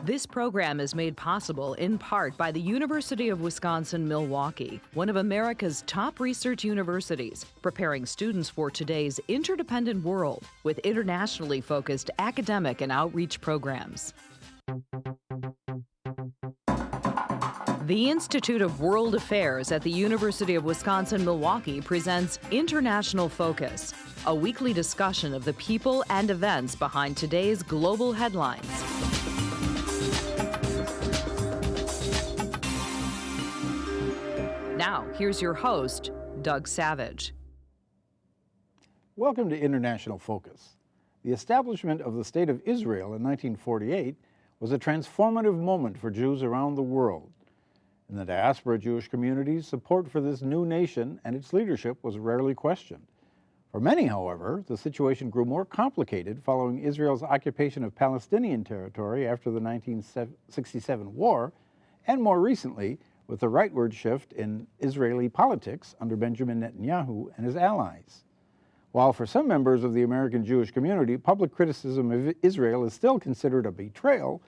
This program is made possible in part by the University of Wisconsin-Milwaukee, one of America's top research universities, preparing students for today's interdependent world with internationally focused academic and outreach programs. The Institute of World Affairs at the University of Wisconsin-Milwaukee presents International Focus, a weekly discussion of the people and events behind today's global headlines. Now, here's your host, Doug Savage. Welcome to International Focus. The establishment of the State of Israel in 1948 was a transformative moment for Jews around the world. In the diaspora Jewish communities, support for this new nation and its leadership was rarely questioned. For many, however, the situation grew more complicated following Israel's occupation of Palestinian territory after the 1967 war, and more recently, with the rightward shift in Israeli politics under Benjamin Netanyahu and his allies. While for some members of the American Jewish community, public criticism of Israel is still considered a betrayal,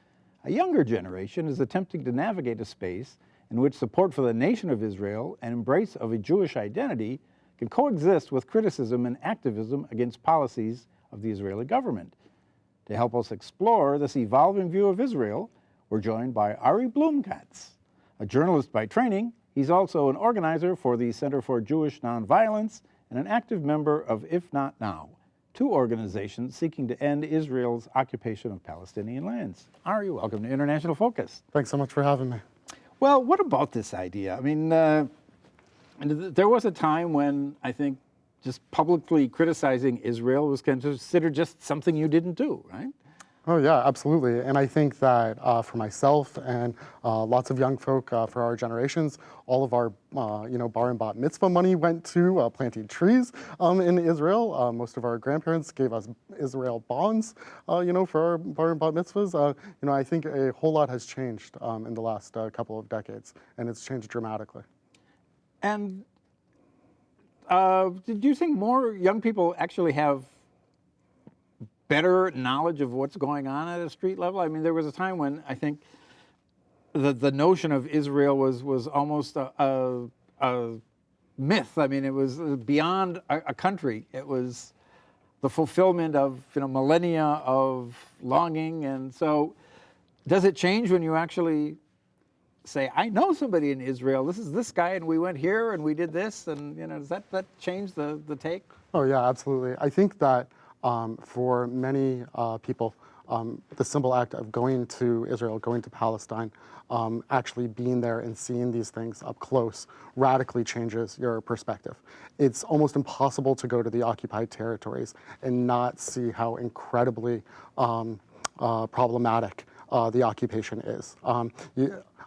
a younger generation is attempting to navigate a space in which support for the nation of Israel and embrace of a Jewish identity can coexist with criticism and activism against policies of the Israeli government. To help us explore this evolving view of Israel, we're joined by Ari Blum Katz. A journalist by training, he's also an organizer for the Center for Jewish Nonviolence and an active member of If Not Now, two organizations seeking to end Israel's occupation of Palestinian lands. Ari, welcome to International Focus. Thanks so much for having me. Well, what about this idea? I mean, there was a time when I think just publicly criticizing Israel was considered just something you didn't do, right? Oh yeah, absolutely. And I think that for myself and lots of young folk for our generations, all of our bar and bat mitzvah money went to planting trees in Israel. Most of our grandparents gave us Israel bonds, for our bar and bat mitzvahs. I think a whole lot has changed in the last couple of decades, and it's changed dramatically. And do you think more young people actually have better knowledge of what's going on at a street level? I mean, there was a time when I think the notion of Israel was almost a myth. I mean, it was beyond a country. It was the fulfillment of millennia of longing. And so, does it change when you actually say, "I know somebody in Israel. This is this guy, and we went here and we did this"? And does that change the take? Oh yeah, absolutely. I think that. For many people, the simple act of going to Israel, going to Palestine, actually being there and seeing these things up close radically changes your perspective. It's almost impossible to go to the occupied territories and not see how incredibly problematic the occupation is.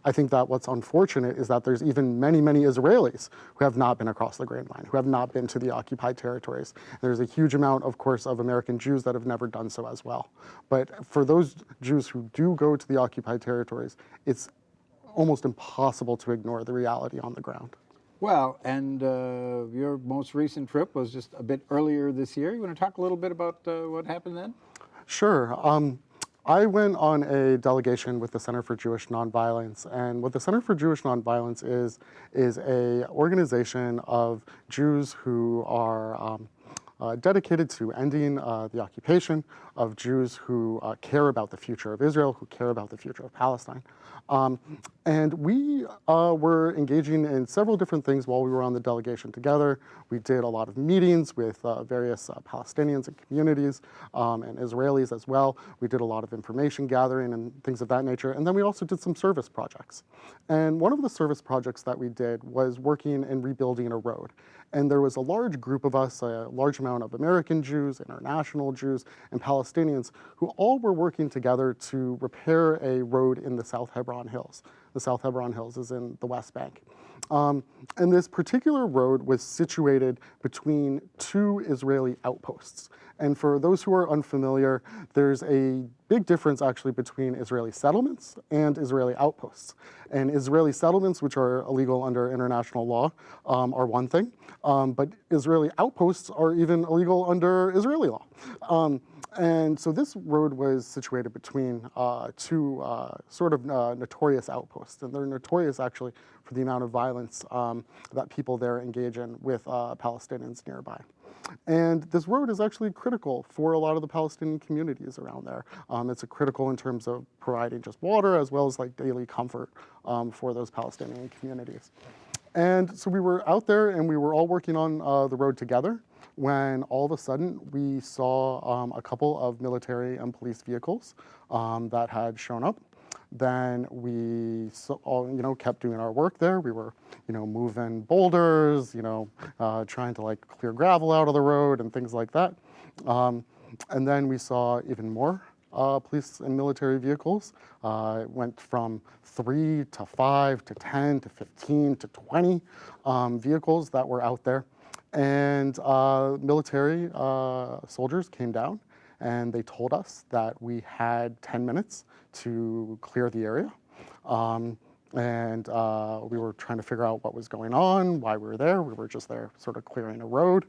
I think that what's unfortunate is that there's even many, many Israelis who have not been across the Grand Line, who have not been to the occupied territories. There's a huge amount, of course, of American Jews that have never done so as well. But for those Jews who do go to the occupied territories, it's almost impossible to ignore the reality on the ground. Well, and your most recent trip was just a bit earlier this year. You want to talk a little bit about what happened then? Sure. I went on a delegation with the Center for Jewish Nonviolence, and what the Center for Jewish Nonviolence is a organization of Jews who are dedicated to ending the occupation, of Jews who care about the future of Israel, who care about the future of Palestine. And we were engaging in several different things while we were on the delegation together. We did a lot of meetings with various Palestinians and communities and Israelis as well. We did a lot of information gathering and things of that nature. And then we also did some service projects. And one of the service projects that we did was working and rebuilding a road. And there was a large group of us, a large amount of American Jews, international Jews, and Palestinians who all were working together to repair a road in the South Hebron Hills. The South Hebron Hills is in the West Bank. And this particular road was situated between two Israeli outposts. And for those who are unfamiliar, there's a big difference actually between Israeli settlements and Israeli outposts. And Israeli settlements, which are illegal under international law, are one thing, but Israeli outposts are even illegal under Israeli law. And so this road was situated between two sort of notorious outposts. And they're notorious, actually, for the amount of violence that people there engage in with Palestinians nearby. And this road is actually critical for a lot of the Palestinian communities around there. It's critical in terms of providing just water as well as like daily comfort for those Palestinian communities. And so we were out there and we were all working on the road together when all of a sudden we saw a couple of military and police vehicles that had shown up. Then we all, kept doing our work there. We were, moving boulders, trying to like clear gravel out of the road and things like that. And then we saw even more police and military vehicles. It went from 3 to 5 to 10 to 15 to 20 vehicles that were out there. And military soldiers came down and they told us that we had 10 minutes to clear the area. And we were trying to figure out what was going on, why we were there. We were just there sort of clearing a road.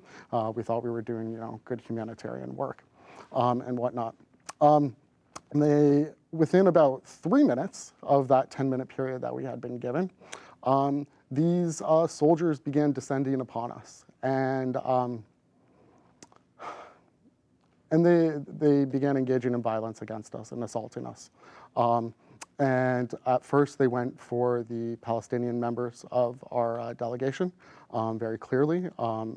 We thought we were doing, good humanitarian work and whatnot. Within about 3 minutes of that 10-minute period that we had been given, these soldiers began descending upon us. And they began engaging in violence against us and assaulting us. And at first they went for the Palestinian members of our delegation, very clearly,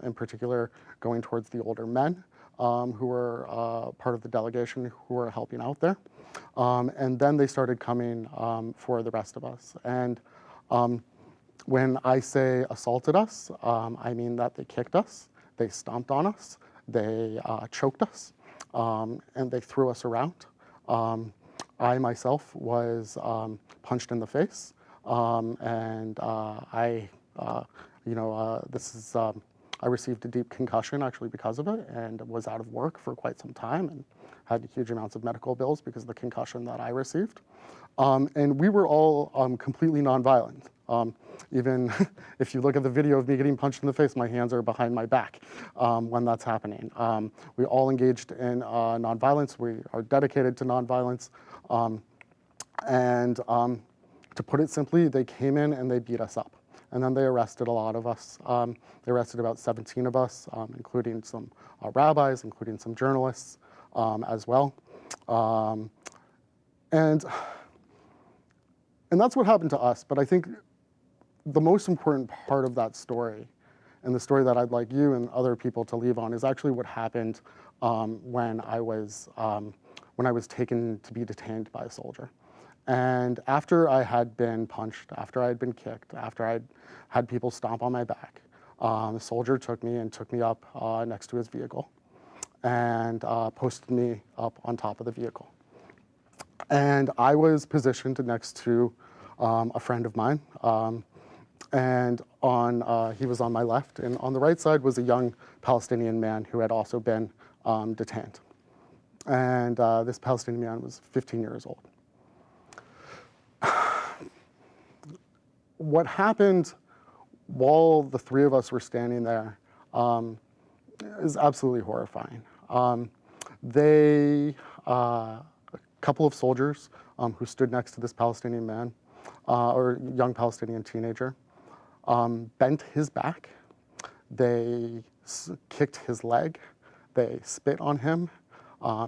in particular going towards the older men who were part of the delegation who were helping out there. And then they started coming for the rest of us. And when I say assaulted us, I mean that they kicked us, they stomped on us, they choked us, and they threw us around. I myself was punched in the face, and I received a deep concussion actually because of it, and was out of work for quite some time, and had huge amounts of medical bills because of the concussion that I received. And we were all completely nonviolent. Even if you look at the video of me getting punched in the face, my hands are behind my back when that's happening. We all engaged in nonviolence. We are dedicated to nonviolence. And to put it simply, they came in and they beat us up. And then they arrested a lot of us. They arrested about 17 of us, including some rabbis, including some journalists as well. And that's what happened to us. But I think the most important part of that story, and the story that I'd like you and other people to leave on, is actually what happened when I was taken to be detained by a soldier. And after I had been punched, after I had been kicked, after I had people stomp on my back, the soldier took me up next to his vehicle and posted me up on top of the vehicle. And I was positioned next to a friend of mine, and he was on my left, and on the right side was a young Palestinian man who had also been detained. And this Palestinian man was 15 years old. What happened while the three of us were standing there is absolutely horrifying. A couple of soldiers who stood next to this Palestinian man, or young Palestinian teenager, bent his back, they kicked his leg, they spit on him.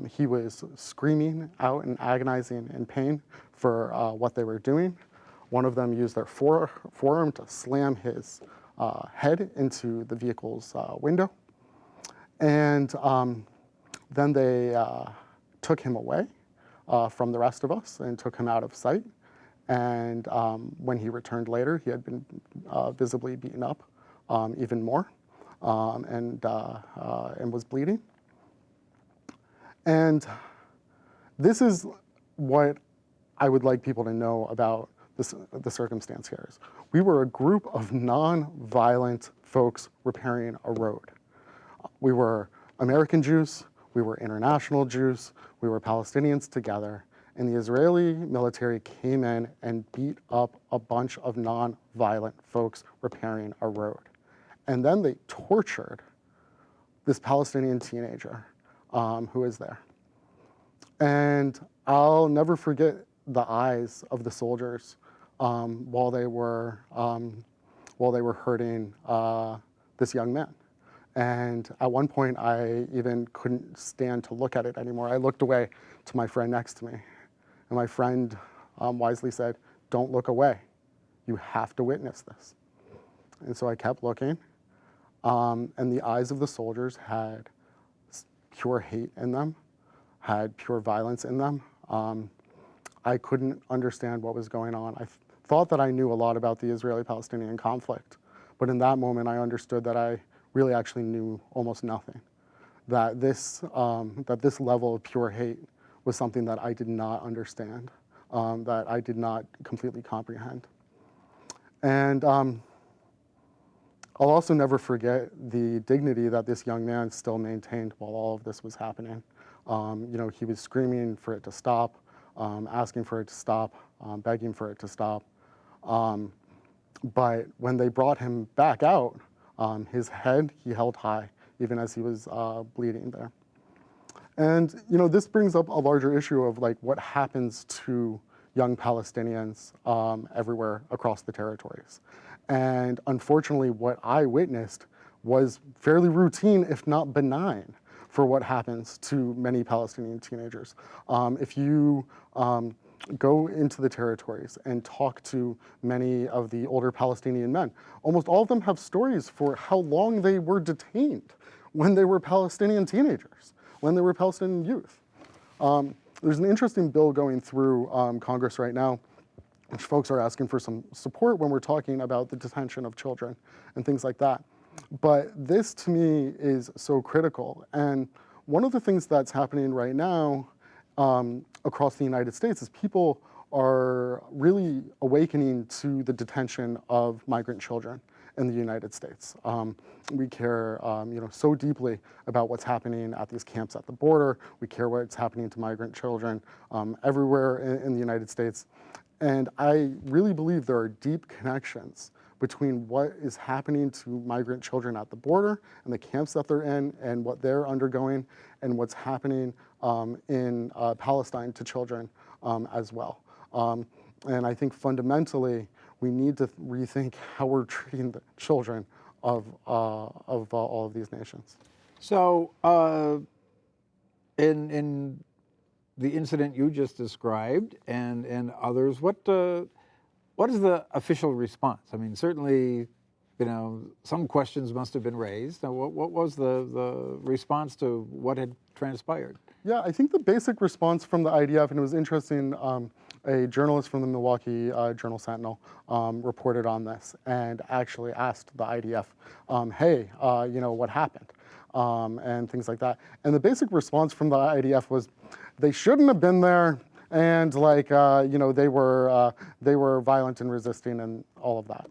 He was screaming out and agonizing in pain for what they were doing. One of them used their forearm to slam his head into the vehicle's window. And then they took him away from the rest of us and took him out of sight. And when he returned later, he had been visibly beaten up even more and was bleeding. And this is what I would like people to know about the circumstance here. We were a group of non-violent folks repairing a road. We were American Jews, we were international Jews, we were Palestinians together, and the Israeli military came in and beat up a bunch of non-violent folks repairing a road. And then they tortured this Palestinian teenager who was there. And I'll never forget the eyes of the soldiers while they were hurting this young man. And at one point, I even couldn't stand to look at it anymore. I looked away to my friend next to me, and my friend wisely said, "Don't look away. You have to witness this." And so I kept looking, and the eyes of the soldiers had pure hate in them, had pure violence in them. I couldn't understand what was going on. I thought that I knew a lot about the Israeli-Palestinian conflict, but in that moment I understood that I really actually knew almost nothing. That this level of pure hate was something that I did not understand, that I did not completely comprehend. And I'll also never forget the dignity that this young man still maintained while all of this was happening. He was screaming for it to stop, asking for it to stop, begging for it to stop. But when they brought him back out, his head he held high, even as he was bleeding there. And this brings up a larger issue of like what happens to young Palestinians everywhere across the territories. And unfortunately, what I witnessed was fairly routine, if not benign, for what happens to many Palestinian teenagers. If you go into the territories and talk to many of the older Palestinian men, almost all of them have stories for how long they were detained when they were Palestinian teenagers, when they were Palestinian youth. There's an interesting bill going through Congress right now, which folks are asking for some support when we're talking about the detention of children and things like that. But this to me is so critical. And one of the things that's happening right now across the United States is people are really awakening to the detention of migrant children in the United States. We care so deeply about what's happening at these camps at the border. We care what's happening to migrant children everywhere in the United States. And I really believe there are deep connections between what is happening to migrant children at the border and the camps that they're in and what they're undergoing and what's happening in Palestine to children as well. And I think fundamentally, we need to rethink how we're treating the children of all of these nations. So in the incident you just described and others, what is the official response? I mean, certainly, some questions must have been raised. Now, what was the response to what had transpired? Yeah, I think the basic response from the IDF, and it was interesting, a journalist from the Milwaukee Journal-Sentinel reported on this and actually asked the IDF, hey, what happened? And things like that. And the basic response from the IDF was, they shouldn't have been there, and they were violent and resisting and all of that.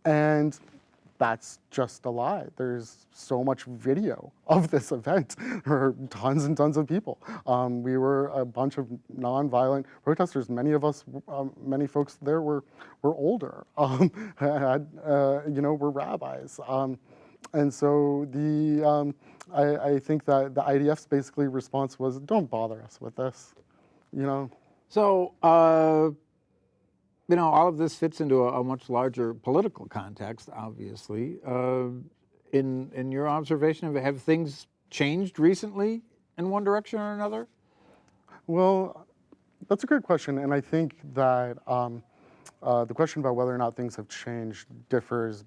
And that's just a lie. There's so much video of this event. There are tons and tons of people. We were a bunch of nonviolent protesters. Many of us, many folks there were older, were rabbis. And so I think that the IDF's basically response was, don't bother us with this, So, all of this fits into a much larger political context, obviously. In your observation, have things changed recently in one direction or another? Well, that's a great question. And I think that the question about whether or not things have changed differs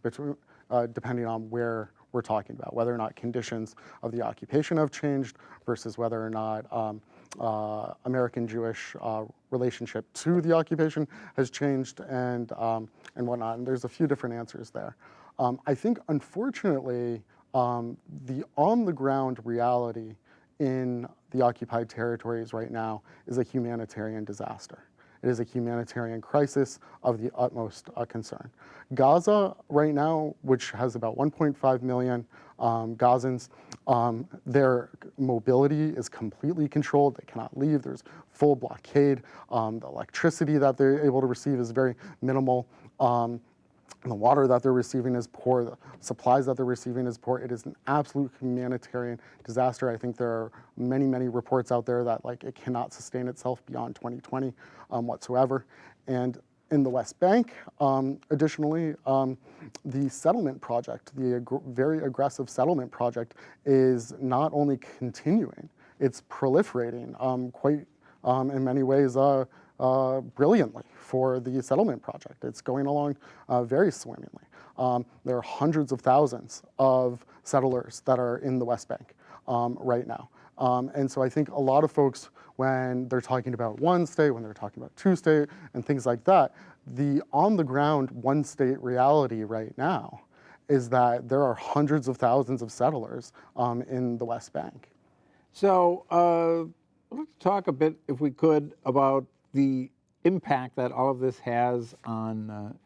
depending on where we're talking about, whether or not conditions of the occupation have changed versus whether or not American-Jewish relationship to the occupation has changed and whatnot. And there's a few different answers there. I think, unfortunately, the on-the-ground reality in the occupied territories right now is a humanitarian disaster. It is a humanitarian crisis of the utmost concern. Gaza right now, which has about 1.5 million Gazans, their mobility is completely controlled. They cannot leave. There's full blockade. The electricity that they're able to receive is very minimal. the water that they're receiving is poor, the supplies that they're receiving is poor. It is an absolute humanitarian disaster. I think there are many, many reports out there that like it cannot sustain itself beyond 2020 whatsoever. And in the West Bank, additionally, the settlement project, the very aggressive settlement project is not only continuing, it's proliferating quite in many ways brilliantly for the settlement project. It's going along very swimmingly. There are hundreds of thousands of settlers that are in the West Bank right now. And so I think a lot of folks, when they're talking about one state, when they're talking about two state and things like that, the on the ground one state reality right now is that there are hundreds of thousands of settlers in the West Bank. So let's talk a bit, if we could, about the impact that all of this has on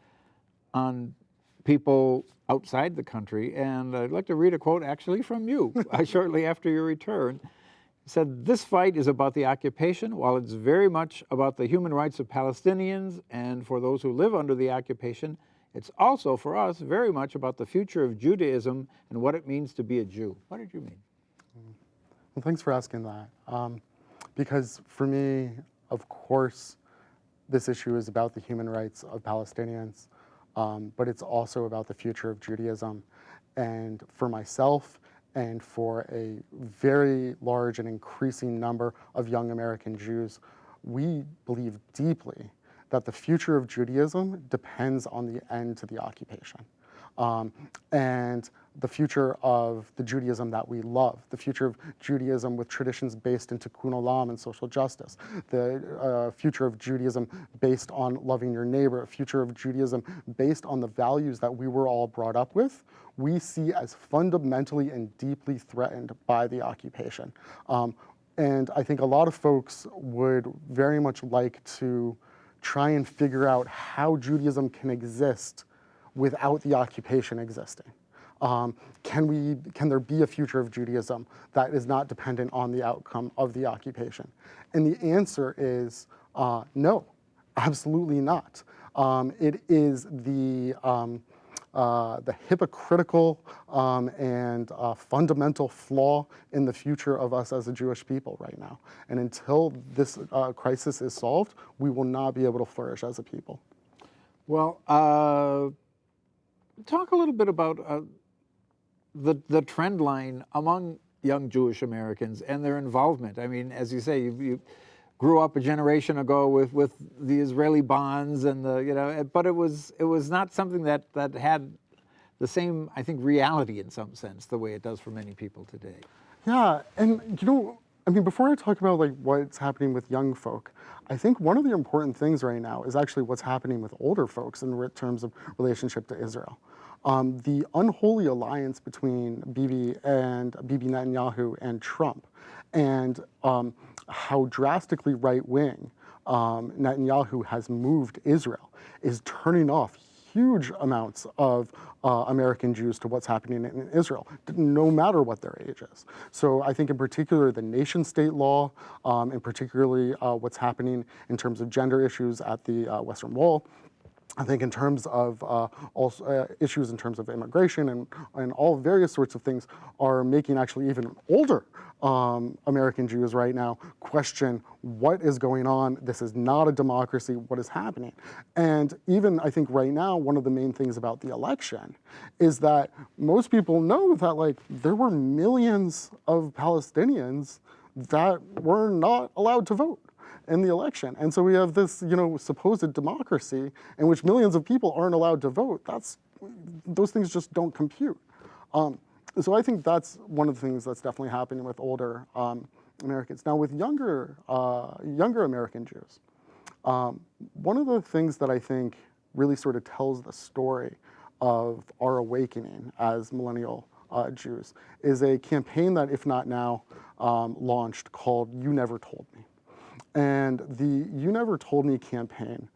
people outside the country. And I'd like to read a quote actually from you shortly after your return. It said, "This fight is about the occupation, while it's very much about the human rights of Palestinians and for those who live under the occupation. It's also, for us, very much about the future of Judaism and what it means to be a Jew." What did you mean? Well, thanks for asking that. Because for me, of course, this issue is about the human rights of Palestinians, but it's also about the future of Judaism. And for myself, and for a very large and increasing number of young American Jews, we believe deeply that the future of Judaism depends on the end to the occupation. And the future of the Judaism that we love, the future of Judaism with traditions based in tikkun olam and social justice, the future of Judaism based on loving your neighbor, a future of Judaism based on the values that we were all brought up with, we see as fundamentally and deeply threatened by the occupation. And I think a lot of folks would very much like to try and figure out how Judaism can exist without the occupation existing. Can there be a future of Judaism that is not dependent on the outcome of the occupation? And the answer is no, absolutely not. It is the hypocritical and fundamental flaw in the future of us as a Jewish people right now. And until this crisis is solved, we will not be able to flourish as a people. Well, talk a little bit about the trend line among young Jewish Americans and their involvement. I mean, as you say, you grew up a generation ago with the Israeli bonds and but it was not something that had the same, I think, reality in some sense, the way it does for many people today. Yeah, and I mean, before I talk about like what's happening with young folk, I think one of the important things right now is actually what's happening with older folks in terms of relationship to Israel. The unholy alliance between Bibi Netanyahu and Trump, and how drastically right-wing Netanyahu has moved Israel, is turning off huge amounts of American Jews to what's happening in Israel, no matter what their age is. So I think in particular the nation-state law, and particularly what's happening in terms of gender issues at the Western Wall, I think in terms of also issues in terms of immigration and all various sorts of things are making actually even older American Jews right now question what is going on. This is not a democracy. What is happening? And even I think right now, one of the main things about the election is that most people know that like there were millions of Palestinians that were not allowed to vote in the election. And so we have this, supposed democracy in which millions of people aren't allowed to vote. Those things just don't compute. So I think that's one of the things that's definitely happening with older Americans. Now with younger American Jews, one of the things that I think really sort of tells the story of our awakening as millennial Jews is a campaign that, if not now, launched called You Never Told Me. And the You Never Told Me campaign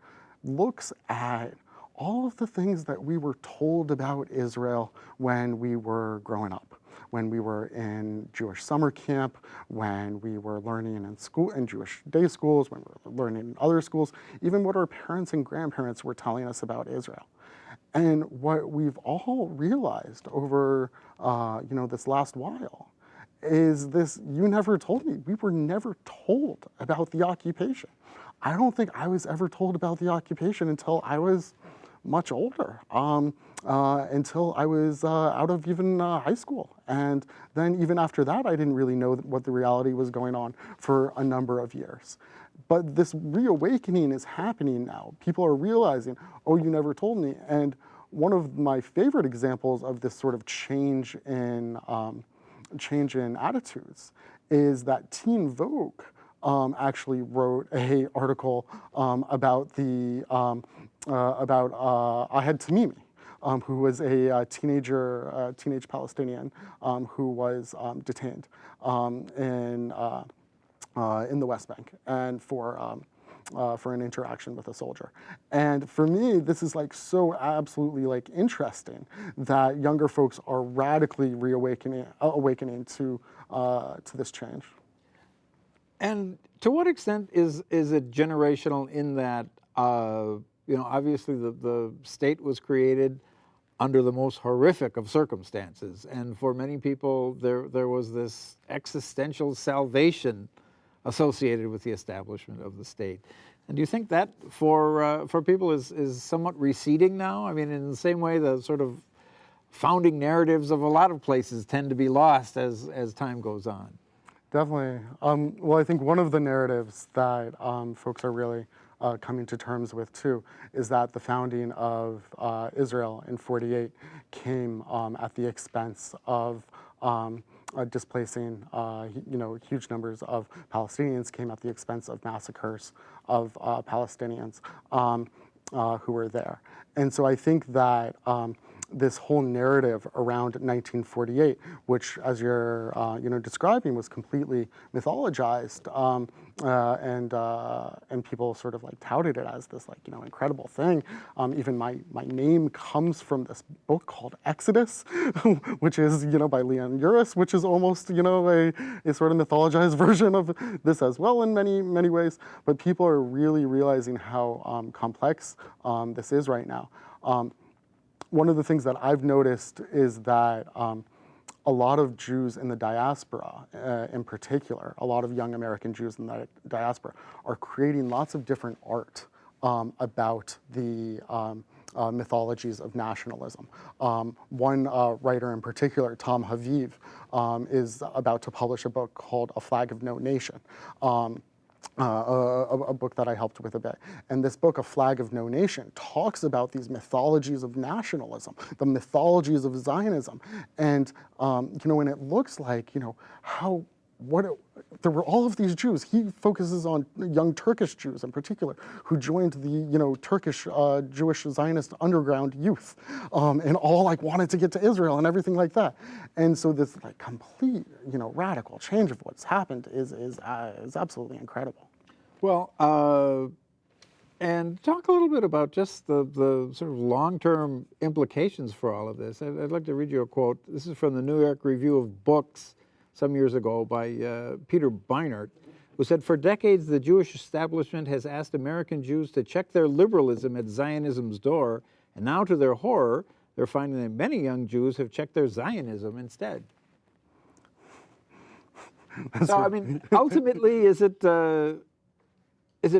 looks at all of the things that we were told about Israel when we were growing up, when we were in Jewish summer camp, when we were learning in school, in Jewish day schools, when we were learning in other schools, even what our parents and grandparents were telling us about Israel. And what we've all realized over, this last while is this: you never told me. We were never told about the occupation. I don't think I was ever told about the occupation until I was much older, until I was out of even high school. And then even after that, I didn't really know what the reality was going on for a number of years. But this reawakening is happening now. People are realizing, oh, you never told me. And one of my favorite examples of this sort of change in attitudes is that Teen Vogue actually wrote a article about Ahed Tamimi, who was a teenage Palestinian who was detained in the West Bank and for an interaction with a soldier. And for me, this is like so absolutely like interesting that younger folks are radically awakening to this change. And to what extent is it generational in that, obviously the state was created under the most horrific of circumstances, and for many people there was this existential salvation associated with the establishment of the state. And do you think that for people is somewhat receding now? I mean, in the same way the sort of founding narratives of a lot of places tend to be lost as time goes on. Definitely. Well, I think one of the narratives that folks are really coming to terms with too is that the founding of Israel in '48 came at the expense of displacing huge numbers of Palestinians, came at the expense of massacres of Palestinians who were there. And so I think that this whole narrative around 1948, which, as you're describing, was completely mythologized, and people sort of like touted it as this incredible thing. Even my name comes from this book called Exodus, which is by Leon Uris, which is almost a sort of mythologized version of this as well in many ways. But people are really realizing how complex this is right now. One of the things that I've noticed is that a lot of Jews in the diaspora, in particular, a lot of young American Jews in the diaspora, are creating lots of different art about the mythologies of nationalism. One writer in particular, Tom Haviv, is about to publish a book called A Flag of No Nation. A book that I helped with a bit. And this book, A Flag of No Nation, talks about these mythologies of nationalism, the mythologies of Zionism. And, and it looks like, there were all of these Jews. He focuses on young Turkish Jews in particular, who joined the, Turkish Jewish Zionist underground youth, and all wanted to get to Israel and everything like that. And so this complete, radical change of what's happened is absolutely incredible. Well, and talk a little bit about just the sort of long-term implications for all of this. I'd like to read you a quote. This is from the New York Review of Books some years ago by Peter Beinart, who said, "For decades, the Jewish establishment has asked American Jews to check their liberalism at Zionism's door, and now to their horror, they're finding that many young Jews have checked their Zionism instead." So, I mean, ultimately, is it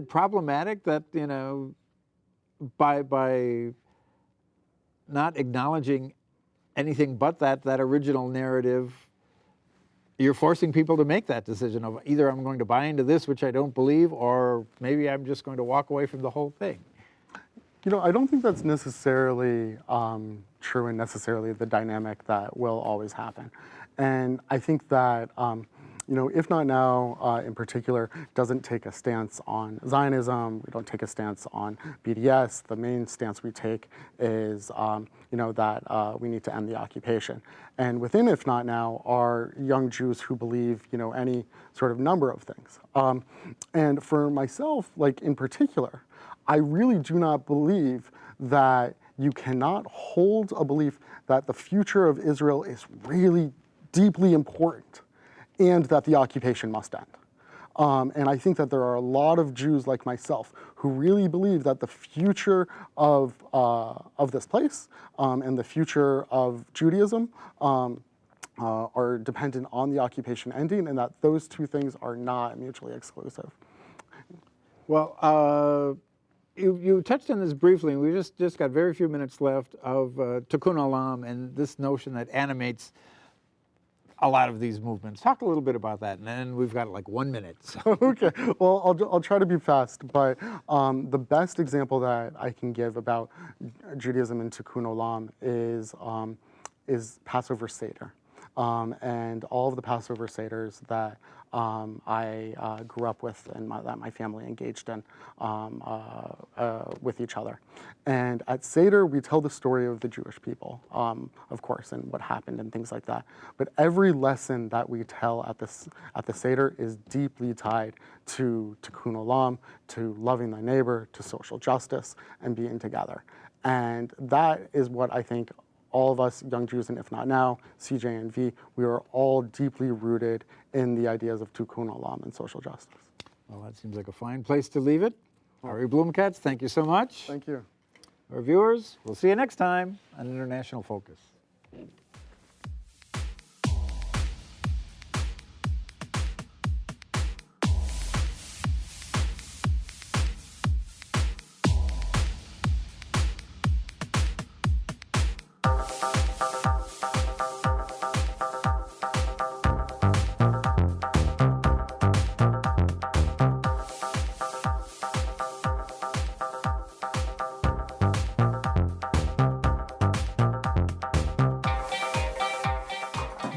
problematic that, by not acknowledging anything but that original narrative, you're forcing people to make that decision of either I'm going to buy into this, which I don't believe, or maybe I'm just going to walk away from the whole thing? I don't think that's necessarily true and necessarily the dynamic that will always happen. And I think that, if not now, in particular, doesn't take a stance on Zionism, we don't take a stance on BDS. The main stance we take is, that we need to end the occupation. And within If Not Now are young Jews who believe, any sort of number of things. And for myself, in particular, I really do not believe that you cannot hold a belief that the future of Israel is really deeply important and that the occupation must end. And I think that there are a lot of Jews like myself who really believe that the future of this place and the future of Judaism are dependent on the occupation ending, and that those two things are not mutually exclusive. Well, you touched on this briefly, and we just got very few minutes left of Tikkun Olam and this notion that animates a lot of these movements. Talk a little bit about that, and then we've got like 1 minute. So. Okay, well, I'll try to be fast, but the best example that I can give about Judaism and Tikkun Olam is Passover Seder. And all of the Passover Seders that I grew up with and that my family engaged in with each other. And at Seder, we tell the story of the Jewish people, of course, and what happened and things like that. But every lesson that we tell at the Seder is deeply tied to Tikkun Olam, to loving thy neighbor, to social justice, and being together. And that is what I think all of us young Jews, and if not now, CJ and V, we are all deeply rooted in the ideas of Tikkun Olam and social justice. Well, that seems like a fine place to leave it. Ari Bloomekatz, thank you so much. Thank you. Our viewers, we'll see you next time on International Focus.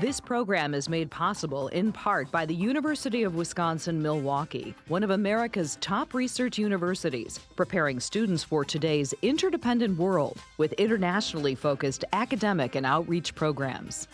This program is made possible in part by the University of Wisconsin-Milwaukee, one of America's top research universities, preparing students for today's interdependent world with internationally focused academic and outreach programs.